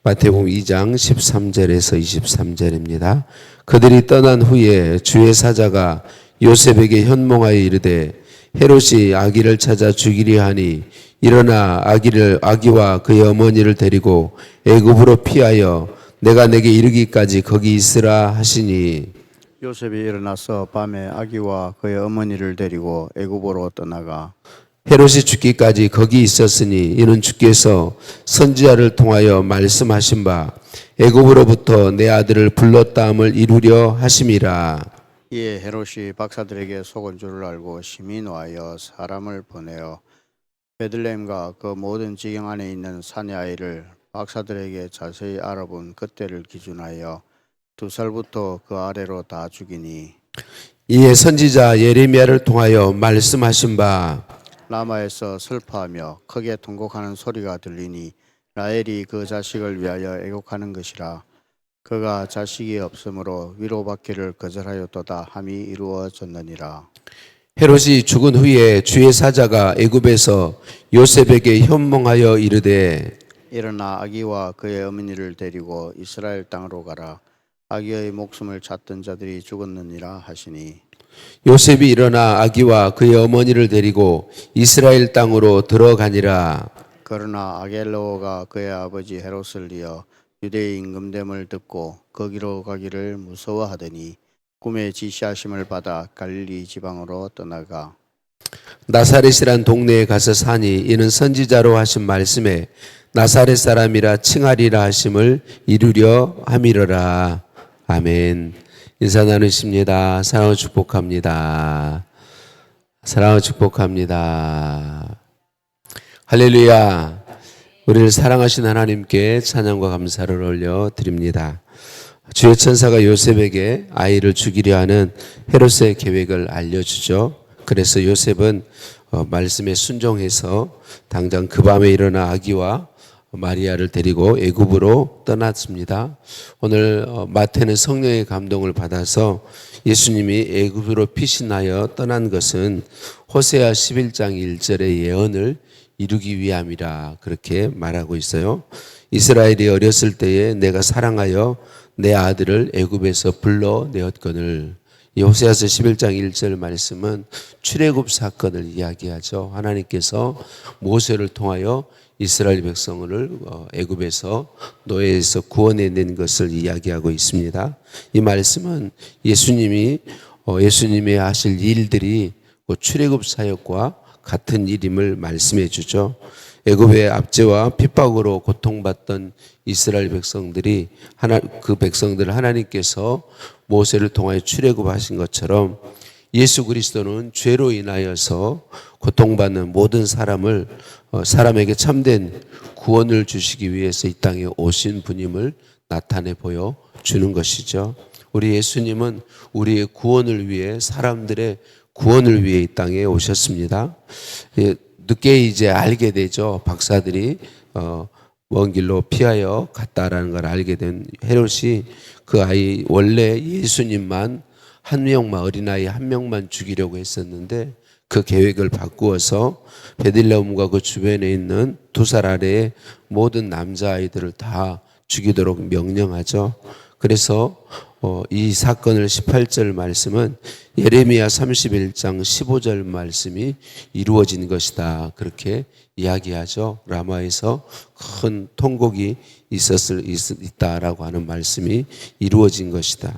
마태복음 2장 13절에서 23절입니다. 그들이 떠난 후에 주의 사자가 요셉에게 현몽하여 이르되 헤롯이 아기를 찾아 죽이려 하니 일어나 아기와 그의 어머니를 데리고 애굽으로 피하여 내가 내게 이르기까지 거기 있으라 하시니 요셉이 일어나서 밤에 아기와 그의 어머니를 데리고 애굽으로 떠나가 헤롯이 죽기까지 거기 있었으니 이는 주께서 선지자를 통하여 말씀하신 바 애굽으로부터 내 아들을 불렀다함을 이루려 하심이라. 이에 헤롯이 박사들에게 속은 줄을 알고 심히 노하여 사람을 보내어 베들레헴과 그 모든 지경 안에 있는 산의 아이를 박사들에게 자세히 알아본 그때를 기준하여 2살부터 그 아래로 다 죽이니 이에 선지자 예레미야를 통하여 말씀하신 바 라마에서 슬퍼하며 크게 통곡하는 소리가 들리니 라헬이 그 자식을 위하여 애곡하는 것이라. 그가 자식이 없으므로 위로받기를 거절하였도다 함이 이루어졌느니라. 헤롯이 죽은 후에 주의 사자가 애굽에서 요셉에게 현몽하여 이르되 일어나 아기와 그의 어머니를 데리고 이스라엘 땅으로 가라. 아기의 목숨을 찾던 자들이 죽었느니라 하시니 요셉이 일어나 아기와 그의 어머니를 데리고 이스라엘 땅으로 들어가니라. 그러나 아겔로가 그의 아버지 헤롯을 이어 유대의 임금됨을 듣고 거기로 가기를 무서워하더니 꿈에 지시하심을 받아 갈릴리 지방으로 떠나가 나사렛이란 동네에 가서 사니 이는 선지자로 하신 말씀에 나사렛 사람이라 칭하리라 하심을 이루려 함이러라. 아멘. 인사 나누십니다. 사랑을 축복합니다. 사랑을 축복합니다. 할렐루야. 우리를 사랑하신 하나님께 찬양과 감사를 올려드립니다. 주의 천사가 요셉에게 아이를 죽이려 하는 헤롯의 계획을 알려주죠. 그래서 요셉은 말씀에 순종해서 당장 그 밤에 일어나 아기와 마리아를 데리고 애굽으로 떠났습니다. 오늘 마태는 성령의 감동을 받아서 예수님이 애굽으로 피신하여 떠난 것은 호세아 11장 1절의 예언을 이루기 위함이라 그렇게 말하고 있어요. 이스라엘이 어렸을 때에 내가 사랑하여 내 아들을 애굽에서 불러내었거늘. 이 호세아서 11장 1절 말씀은 출애굽 사건을 이야기하죠. 하나님께서 모세를 통하여 이스라엘 백성을 애굽에서 노예에서 구원해낸 것을 이야기하고 있습니다. 이 말씀은 예수님이 하실 일들이 출애굽 사역과 같은 일임을 말씀해 주죠. 애굽의 압제와 핍박으로 고통받던 이스라엘 백성들이 그 백성들을 하나님께서 모세를 통하여 출애굽하신 것처럼 예수 그리스도는 죄로 인하여서 고통받는 모든 사람에게 참된 구원을 주시기 위해서 이 땅에 오신 분임을 나타내 보여 주는 것이죠. 우리 예수님은 우리의 구원을 위해 사람들의 구원을 위해 이 땅에 오셨습니다. 늦게 이제 알게 되죠. 박사들이 먼 길로 피하여 갔다라는 걸 알게 된 헤롯이 그 아이 원래 예수님만 한 명만 어린아이 한 명만 죽이려고 했었는데 그 계획을 바꾸어서 베들레헴과 그 주변에 있는 2살 아래의 모든 남자아이들을 다 죽이도록 명령하죠. 그래서 이 사건을 18절 말씀은 예레미야 31장 15절 말씀이 이루어진 것이다. 그렇게 이야기하죠. 라마에서 큰 통곡이 있다라고 하는 말씀이 이루어진 것이다.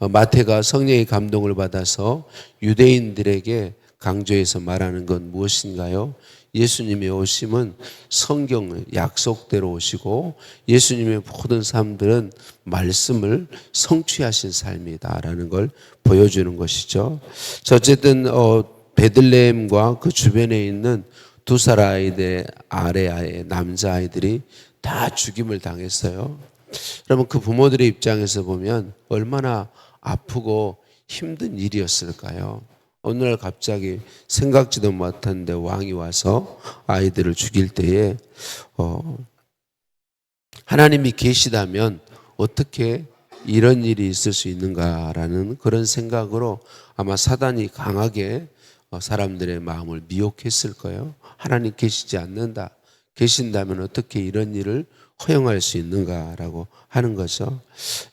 마태가 성령의 감동을 받아서 유대인들에게 강조해서 말하는 건 무엇인가요? 예수님의 오심은 성경 약속대로 오시고 예수님의 모든 삶들은 말씀을 성취하신 삶이다라는 걸 보여주는 것이죠. 어쨌든 베들레헴과 그 주변에 있는 2살 아이들 아래의 남자아이들이 다 죽임을 당했어요. 여러분 그 부모들의 입장에서 보면 얼마나 아프고 힘든 일이었을까요? 어느 날 갑자기 생각지도 못했는데 왕이 와서 아이들을 죽일 때에 하나님이 계시다면 어떻게 이런 일이 있을 수 있는가라는 그런 생각으로 아마 사단이 강하게 사람들의 마음을 미혹했을 거예요. 하나님 계시지 않는다. 계신다면 어떻게 이런 일을 허용할 수 있는가라고 하는 거죠.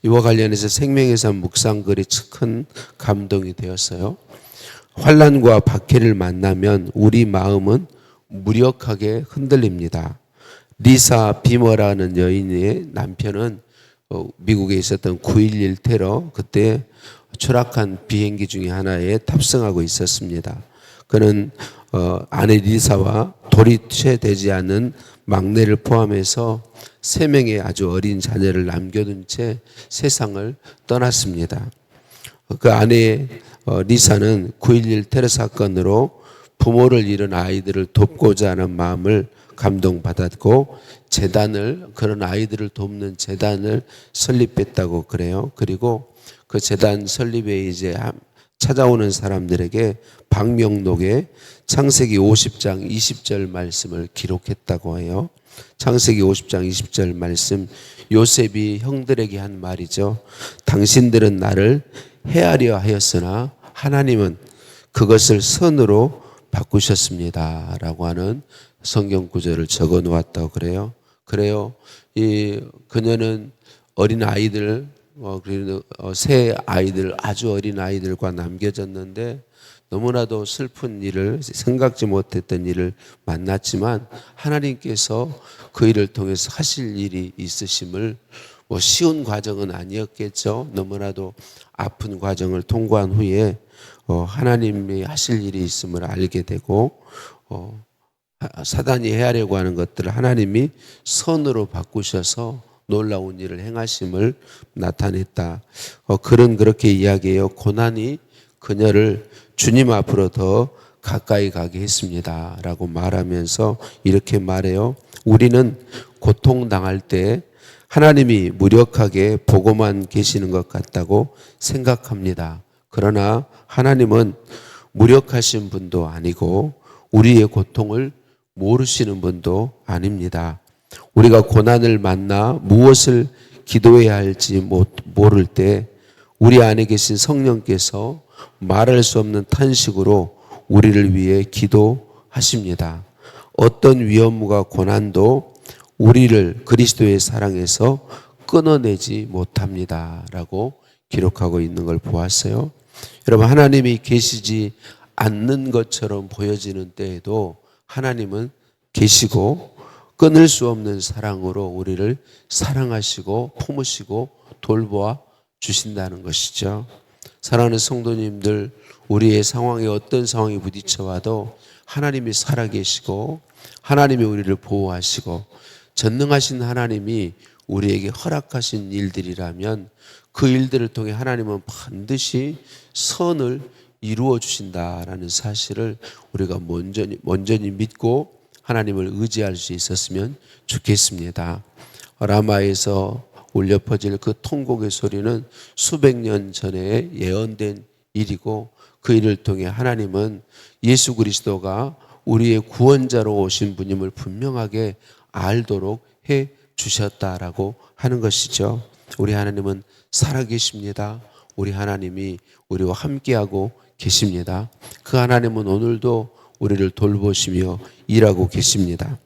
이와 관련해서 생명의 삶 묵상글이 큰 감동이 되었어요. 환난과 박해를 만나면 우리 마음은 무력하게 흔들립니다. 리사 비머라는 여인의 남편은 미국에 있었던 9.11 테러 그때 추락한 비행기 중에 하나에 탑승하고 있었습니다. 그는 아내 리사와 도리채되지 않은 막내를 포함해서 3명의 아주 어린 자녀를 남겨둔 채 세상을 떠났습니다. 그 아내 리사는 9.11 테러 사건으로 부모를 잃은 아이들을 돕고자 하는 마음을 감동받았고 그런 아이들을 돕는 재단을 설립했다고 그래요. 그리고 그 재단 설립에 이제 찾아오는 사람들에게 방명록에 창세기 50장 20절 말씀을 기록했다고 해요. 창세기 50장 20절 말씀, 요셉이 형들에게 한 말이죠. 당신들은 나를 해하려 하였으나 하나님은 그것을 선으로 바꾸셨습니다 라고 하는 성경 구절을 적어 놓았다고 그래요. 그녀는 어린 아이들, 새 아이들, 아주 어린 아이들과 남겨졌는데 너무나도 슬픈 일을, 생각지 못했던 일을 만났지만 하나님께서 그 일을 통해서 하실 일이 있으심을, 쉬운 과정은 아니었겠죠. 너무나도 아픈 과정을 통과한 후에 하나님이 하실 일이 있음을 알게 되고, 사단이 해하려고 하는 것들을 하나님이 선으로 바꾸셔서 놀라운 일을 행하심을 나타냈다. 글은 그렇게 이야기해요. 고난이 그녀를 주님 앞으로 더 가까이 가게 했습니다 라고 말하면서 이렇게 말해요. 우리는 고통당할 때 하나님이 무력하게 보고만 계시는 것 같다고 생각합니다. 그러나 하나님은 무력하신 분도 아니고 우리의 고통을 모르시는 분도 아닙니다. 우리가 고난을 만나 무엇을 기도해야 할지 모를 때 우리 안에 계신 성령께서 말할 수 없는 탄식으로 우리를 위해 기도하십니다. 어떤 위험과 고난도 우리를 그리스도의 사랑에서 끊어내지 못합니다 라고 기록하고 있는 걸 보았어요. 여러분, 하나님이 계시지 않는 것처럼 보여지는 때에도 하나님은 계시고 끊을 수 없는 사랑으로 우리를 사랑하시고 품으시고 돌보아 주신다는 것이죠. 사랑하는 성도님들, 우리의 상황에 어떤 상황이 부딪혀와도 하나님이 살아계시고 하나님이 우리를 보호하시고 전능하신 하나님이 우리에게 허락하신 일들이라면 그 일들을 통해 하나님은 반드시 선을 이루어 주신다라는 사실을 우리가 온전히 믿고 하나님을 의지할 수 있었으면 좋겠습니다. 라마에서 울려 퍼질 그 통곡의 소리는 수백 년 전에 예언된 일이고 그 일을 통해 하나님은 예수 그리스도가 우리의 구원자로 오신 분임을 분명하게 알도록 해 주셨다라고 하는 것이죠. 우리 하나님은 살아계십니다. 우리 하나님이 우리와 함께하고 계십니다. 그 하나님은 오늘도 우리를 돌보시며 일하고 계십니다.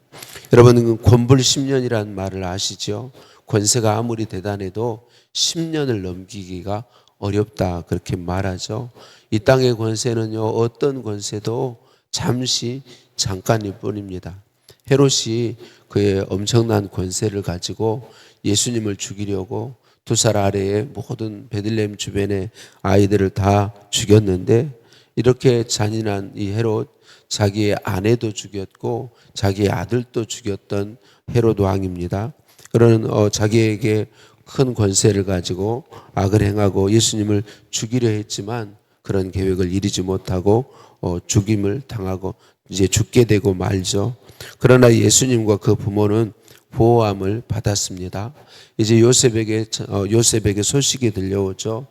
여러분, 권불 10년이라는 말을 아시죠? 권세가 아무리 대단해도 10년을 넘기기가 어렵다 그렇게 말하죠. 이 땅의 권세는요, 어떤 권세도 잠깐일 뿐입니다. 헤롯이 그의 엄청난 권세를 가지고 예수님을 죽이려고 2살 아래에 모든 베들레헴 주변의 아이들을 다 죽였는데, 이렇게 잔인한 이 헤롯, 자기의 아내도 죽였고 자기의 아들도 죽였던 헤롯 왕입니다. 그런 자기에게 큰 권세를 가지고 악을 행하고 예수님을 죽이려 했지만 그런 계획을 이루지 못하고 죽임을 당하고 이제 죽게 되고 말죠. 그러나 예수님과 그 부모는 보호함을 받았습니다. 이제 요셉에게 소식이 들려오죠.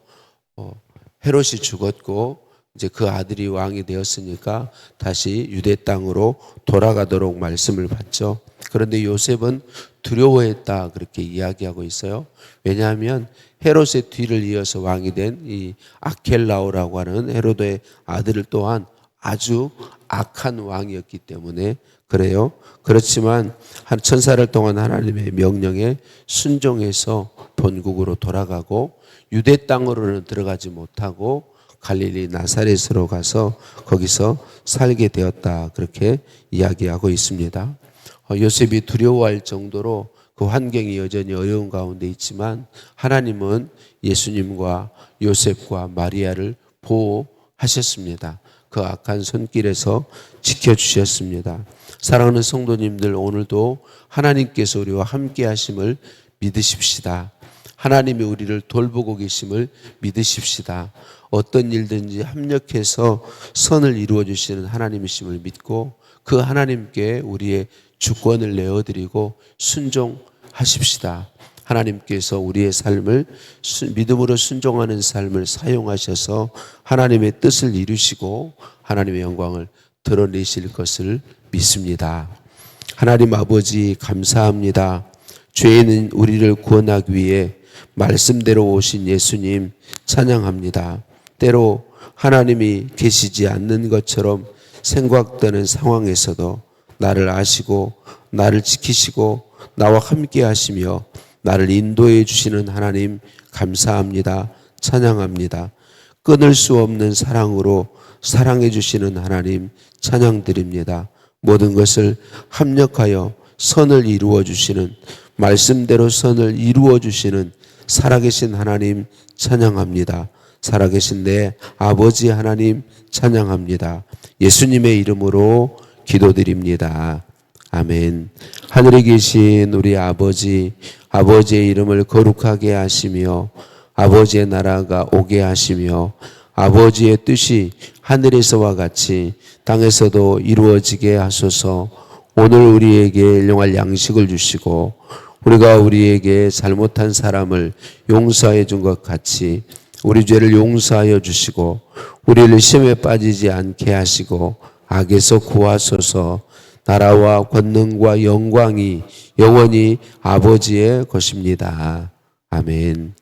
헤롯이 죽었고 이제 그 아들이 왕이 되었으니까 다시 유대 땅으로 돌아가도록 말씀을 받죠. 그런데 요셉은 두려워했다 그렇게 이야기하고 있어요. 왜냐하면 헤롯의 뒤를 이어서 왕이 된 이 아켈라오라고 하는 헤로드의 아들 또한 아주 악한 왕이었기 때문에 그래요. 그렇지만 한 1000살 동안 하나님의 명령에 순종해서 본국으로 돌아가고 유대 땅으로는 들어가지 못하고 갈릴리 나사렛으로 가서 거기서 살게 되었다. 그렇게 이야기하고 있습니다. 요셉이 두려워할 정도로 그 환경이 여전히 어려운 가운데 있지만 하나님은 예수님과 요셉과 마리아를 보호하셨습니다. 그 악한 손길에서 지켜주셨습니다. 사랑하는 성도님들, 오늘도 하나님께서 우리와 함께 하심을 믿으십시다. 하나님이 우리를 돌보고 계심을 믿으십시다. 어떤 일든지 합력해서 선을 이루어 주시는 하나님이심을 믿고 그 하나님께 우리의 주권을 내어드리고 순종하십시다. 하나님께서 우리의 삶을 믿음으로 순종하는 삶을 사용하셔서 하나님의 뜻을 이루시고 하나님의 영광을 드러내실 것을 믿습니다. 하나님 아버지 감사합니다. 죄에 있는 우리를 구원하기 위해 말씀대로 오신 예수님 찬양합니다. 때로 하나님이 계시지 않는 것처럼 생각되는 상황에서도 나를 아시고 나를 지키시고 나와 함께 하시며 나를 인도해 주시는 하나님 감사합니다. 찬양합니다. 끊을 수 없는 사랑으로 사랑해 주시는 하나님 찬양드립니다. 모든 것을 합력하여 선을 이루어 주시는 말씀대로 선을 이루어 주시는 살아계신 하나님 찬양합니다. 살아계신 내 아버지 하나님 찬양합니다. 예수님의 이름으로 기도드립니다. 아멘. 하늘에 계신 우리 아버지, 아버지의 이름을 거룩하게 하시며 아버지의 나라가 오게 하시며 아버지의 뜻이 하늘에서와 같이 땅에서도 이루어지게 하소서. 오늘 우리에게 일용할 양식을 주시고 우리가 우리에게 잘못한 사람을 용서해 준 것 같이 우리 죄를 용서하여 주시고 우리를 시험에 빠지지 않게 하시고 악에서 구하소서. 나라와 권능과 영광이 영원히 아버지의 것입니다. 아멘.